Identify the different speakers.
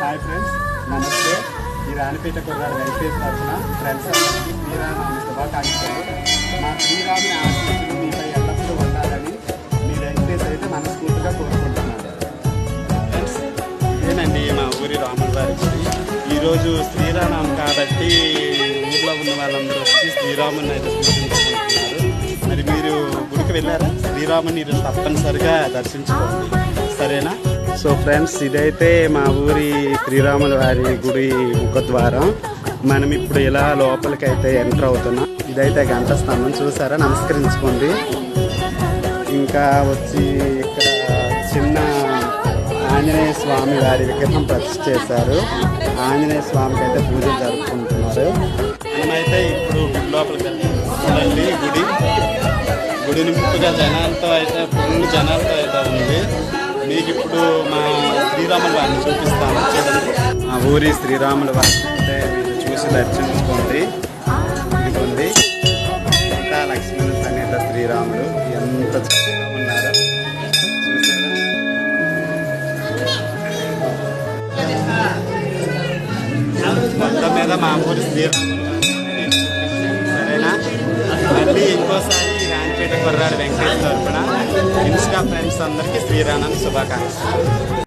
Speaker 1: Hi friends, నమస్తే. ఈ రాణిపేట కుర్రాడు వెంకటేష్ తరఫున ఫ్రెండ్స్ అందరికీ శ్రీరామనవమి శుభాకాంక్షలు. మా శ్రీరాముని ఆశీస్సులు మీపై ఎల్లప్పుడూ ఉండాలని మీ వెంకటేష్ అయితే మనస్ఫూర్తిగా కోరుకుంటున్నాను. ఫ్రెండ్స్, ఇదేనండి మా ఊరి రాముల వారి గుడి. ఈరోజు శ్రీరామనవమి కాబట్టి ఊర్లో ఉన్న వాళ్ళందరూ వచ్చి శ్రీరాముని అయితే పూజించుకుంటున్నారు. మరి మీరు గుడికి వెళ్ళారా? శ్రీరాముని తప్పనిసరిగా దర్శించుకోండి, సరేనా? సో ఫ్రెండ్స్, ఇదైతే మా ఊరి శ్రీరాముల వారి గుడి ముఖద్వారం. మనం ఇప్పుడు ఇలా లోపలికి అయితే ఎంటర్ అవుతున్నాం. ఇదైతే గంట స్తంభం, చూసారా? నమస్కరించుకోండి. ఇంకా వచ్చి ఇక్కడ చిన్న ఆంజనేయ స్వామి వారి విగ్రహం ప్రతిష్ఠ చేశారు. ఆంజనేయ స్వామికి అయితే పూజలు జరుపుకుంటున్నారు. మనమైతే ఇప్పుడు గుడి లోపలికి వెళ్ళండి. గుడి నింపుగా జనాలతో అయితే ఫుల్ జనాలతో అయితే ఉంది. మీకు ఇప్పుడు మా శ్రీరాముల వారిని చూపిస్తాను, చూడండి. మా ఊరి శ్రీరాముల వారిని అయితే మీరు చూసి దర్శించుకోండి. ఇదిగోండి, సీతా లక్ష్మణ సమేత శ్రీరాములు ఎంత చక్కగా ఉన్నారో చూసారా? మొత్తం మీద మా ఊరి శ్రీరాముల వారిని సరేనా? మళ్ళీ ఇంకోసారి రాణిపేట కుర్రాడు వెంకటేష్ తరఫున ఇన్స్టా ఫ్రెండ్స్ అందరికీ శ్రీరామనవమి శుభాకాంక్షలు.